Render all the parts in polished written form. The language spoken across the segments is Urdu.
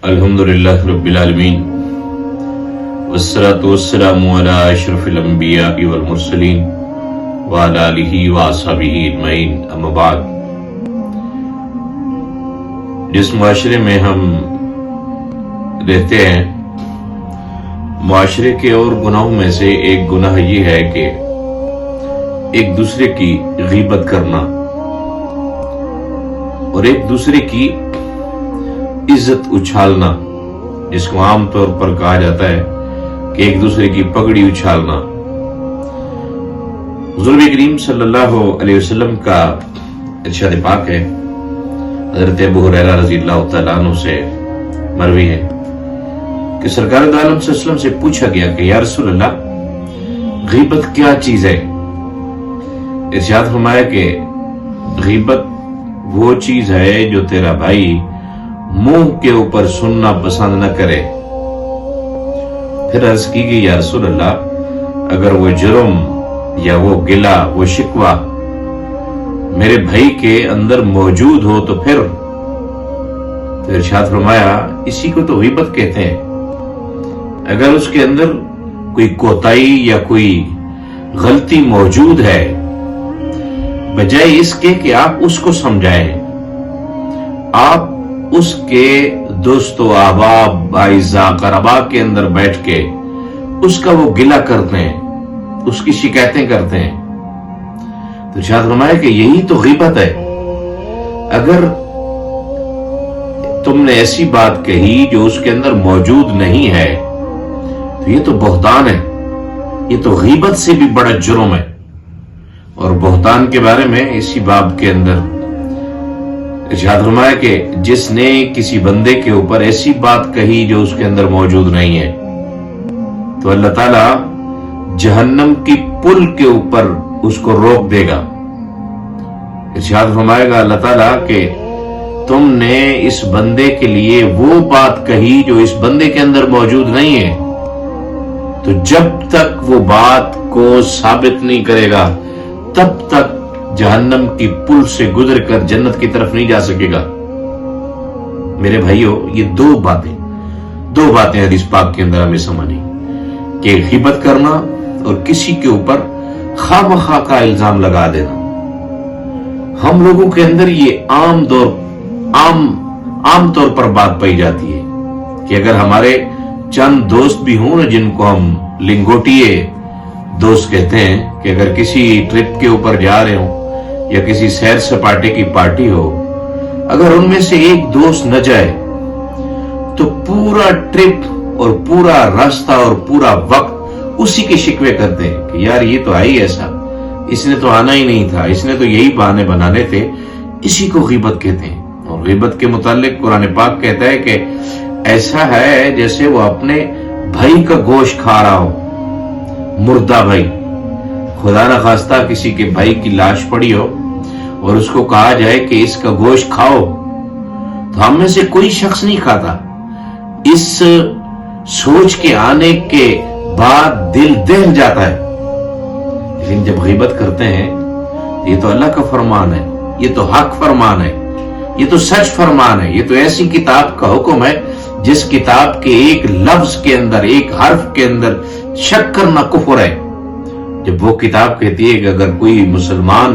الحمدللہ رب العالمین والصلاة والسلام علی اشرف الانبیاء والمرسلین وعلی آلہ واصحابہ اجمعین، اما بعد۔ جس معاشرے میں ہم رہتے ہیں، معاشرے کے اور گناہوں میں سے ایک گناہ یہ ہے کہ ایک دوسرے کی غیبت کرنا اور ایک دوسرے کی عزت اچھالنا، جس کو عام طور پر کہا جاتا ہے کہ ایک دوسرے کی پگڑی اچھالنا۔ حضور کریم صلی اللہ علیہ وسلم کا ارشاد پاک ہے، حضرت ابو ہریرہ رضی اللہ تعالیٰ عنہ سے مروی ہے کہ سرکار دو عالم صلی اللہ علیہ وسلم سے پوچھا گیا کہ یا رسول اللہ، غیبت کیا چیز ہے؟ ارشاد فرمایا کہ غیبت وہ چیز ہے جو تیرا بھائی منہ کے اوپر سننا پسند نہ کرے۔ پھر عرض کی گئی یا رسول اللہ، اگر وہ جرم یا وہ گلہ وہ شکوہ میرے بھائی کے اندر موجود ہو تو پھر ارشاد فرمایا اسی کو تو غیبت کہتے ہیں۔ اگر اس کے اندر کوئی کوتاہی یا کوئی غلطی موجود ہے، بجائے اس کے کہ آپ اس کو سمجھائیں، آپ اس کے دوست و احباب اعزاء قربا کے اندر بیٹھ کے اس کا وہ گلہ کرتے ہیں، اس کی شکایتیں کرتے ہیں، تو ارشاد فرمایا کہ یہی تو غیبت ہے۔ اگر تم نے ایسی بات کہی جو اس کے اندر موجود نہیں ہے تو یہ تو بہتان ہے، یہ تو غیبت سے بھی بڑا جرم ہے۔ اور بہتان کے بارے میں اسی باب کے اندر ارشاد فرمایا کہ جس نے کسی بندے کے اوپر ایسی بات کہی جو اس کے اندر موجود نہیں ہے تو اللہ تعالیٰ جہنم کی پل کے اوپر اس کو روک دے گا۔ ارشاد فرمائے گا اللہ تعالیٰ کہ تم نے اس بندے کے لیے وہ بات کہی جو اس بندے کے اندر موجود نہیں ہے، تو جب تک وہ بات کو ثابت نہیں کرے گا تب تک جہنم کی پل سے گزر کر جنت کی طرف نہیں جا سکے گا۔ میرے بھائیو، یہ دو باتیں حدیث پاک کے اندر ہمیں سمجھنی کہ غیبت کرنا اور کسی کے اوپر خواہ مخواہ کا الزام لگا دینا۔ ہم لوگوں کے اندر یہ عام طور پر بات پائی جاتی ہے کہ اگر ہمارے چند دوست بھی ہوں نا، جن کو ہم لنگوٹیے دوست کہتے ہیں، کہ اگر کسی ٹرپ کے اوپر جا رہے ہوں یا کسی سیر سپاٹے کی پارٹی ہو، اگر ان میں سے ایک دوست نہ جائے تو پورا ٹرپ اور پورا راستہ اور پورا وقت اسی کے شکوے کرتے ہیں کہ یار یہ تو آئی ایسا، اس نے تو آنا ہی نہیں تھا، اس نے تو یہی بہانے بنانے تھے۔ اسی کو غیبت کہتے ہیں۔ اور غیبت کے متعلق قرآن پاک کہتا ہے کہ ایسا ہے جیسے وہ اپنے بھائی کا گوشت کھا رہا ہو، مردہ بھائی۔ خدا نہ خواستہ کسی کے بھائی کی لاش پڑی ہو اور اس کو کہا جائے کہ اس کا گوشت کھاؤ، تو ہم میں سے کوئی شخص نہیں کھاتا۔ اس سوچ کے آنے کے بعد دل دہل جاتا ہے، لیکن جب غیبت کرتے ہیں یہ تو اللہ کا فرمان ہے، یہ تو حق فرمان ہے، یہ تو سچ فرمان ہے، یہ تو ایسی کتاب کا حکم ہے جس کتاب کے ایک لفظ کے اندر، ایک حرف کے اندر شک کرنا کفر ہے۔ جب وہ کتاب کہتی ہے کہ اگر کوئی مسلمان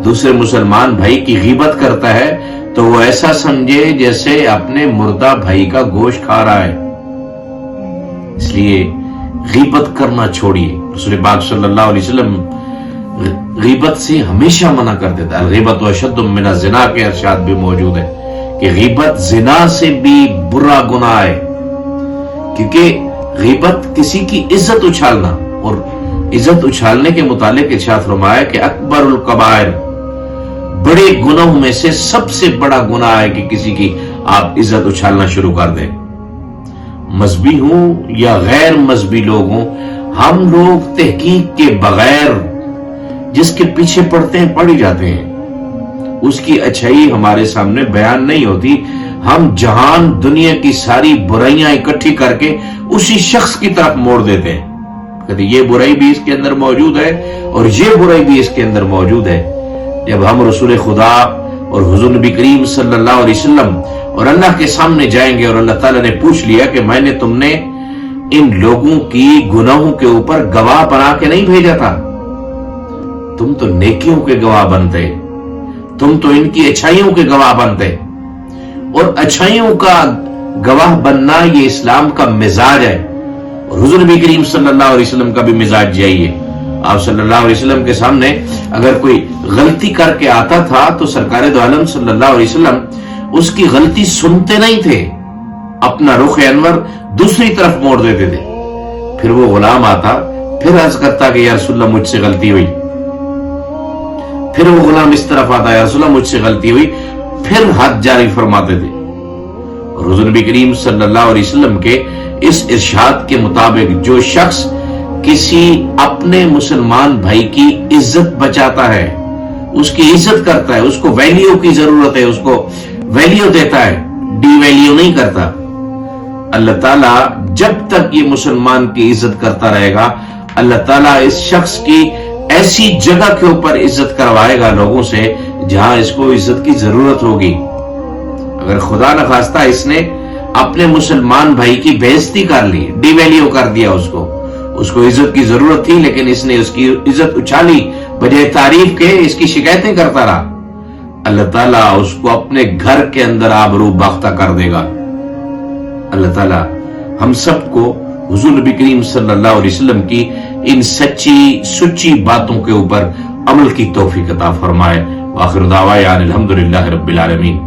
دوسرے مسلمان بھائی کی غیبت کرتا ہے تو وہ ایسا سمجھے جیسے اپنے مردہ بھائی کا گوشت کھا رہا ہے۔ اس لیے غیبت کرنا چھوڑیے۔ رسول پاک صلی اللہ علیہ وسلم غیبت سے ہمیشہ منع کر دیتا ہے۔ غیبت و اشد من الزنا کے ارشاد بھی موجود ہے کہ غیبت زنا سے بھی برا گناہ ہے، کیونکہ غیبت کسی کی عزت اچھالنا، اور عزت اچھالنے کے متعلق ارشاد فرمایا کہ اکبر الکبائر، بڑے گناہوں میں سے سب سے بڑا گناہ ہے کہ کسی کی آپ عزت اچھالنا شروع کر دیں۔ مذہبی ہوں یا غیر مذہبی لوگ ہوں، ہم لوگ تحقیق کے بغیر جس کے پیچھے پڑتے ہیں پڑ ہی جاتے ہیں، اس کی اچھائی ہمارے سامنے بیان نہیں ہوتی۔ ہم جہان دنیا کی ساری برائیاں اکٹھی کر کے اسی شخص کی طرف موڑ دیتے ہیں، کہتے یہ برائی بھی اس کے اندر موجود ہے اور یہ برائی بھی اس کے اندر موجود ہے۔ جب ہم رسول خدا اور حضور نبی کریم صلی اللہ علیہ وسلم اور اللہ کے سامنے جائیں گے اور اللہ تعالیٰ نے پوچھ لیا کہ میں نے تم نے ان لوگوں کی گناہوں کے اوپر گواہ بنا کے نہیں بھیجا تھا؟ تم تو نیکیوں کے گواہ بنتے، تم تو ان کی اچھائیوں کے گواہ بنتے، اور اچھائیوں کا گواہ بننا یہ اسلام کا مزاج ہے، اور حضور نبی کریم صلی اللہ علیہ وسلم کا بھی مزاج یہی ہے۔ آپ صلی اللہ علیہ وسلم کے سامنے اگر کوئی غلطی کر کے آتا تھا تو سرکار دو عالم صلی اللہ علیہ وسلم اس کی غلطی سنتے نہیں تھے، اپنا رخ انور دوسری طرف موڑ دیتے تھے۔ پھر وہ غلام آتا، پھر عرض کرتا کہ یا رسول اللہ مجھ سے غلطی ہوئی، پھر وہ غلام اس طرف آتا، یا رسول اللہ مجھ سے غلطی ہوئی، پھر حد جاری فرماتے تھے۔ اور حضور نبی کریم صلی اللہ علیہ وسلم کے اس ارشاد کے مطابق جو شخص کسی اپنے مسلمان بھائی کی عزت بچاتا ہے، اس کی عزت کرتا ہے، اس کو ویلیو کی ضرورت ہے، اس کو ویلیو دیتا ہے، ڈی ویلیو نہیں کرتا، اللہ تعالیٰ جب تک یہ مسلمان کی عزت کرتا رہے گا، اللہ تعالیٰ اس شخص کی ایسی جگہ کے اوپر عزت کروائے گا لوگوں سے جہاں اس کو عزت کی ضرورت ہوگی۔ اگر خدا نخواستہ اس نے اپنے مسلمان بھائی کی بے عزتی کر لی، ڈی ویلیو کر دیا، اس کو عزت کی ضرورت تھی لیکن اس نے اس کی عزت اچھالی، بجائے تعریف کے اس کی شکایتیں کرتا رہا، اللہ تعالیٰ اس کو اپنے گھر کے اندر آبرو باختہ کر دے گا۔ اللہ تعالیٰ ہم سب کو حضور نبی کریم صلی اللہ علیہ وسلم کی ان سچی باتوں کے اوپر عمل کی توفیق عطا فرمائے۔ وآخر دعوانا الحمدللہ رب العالمین۔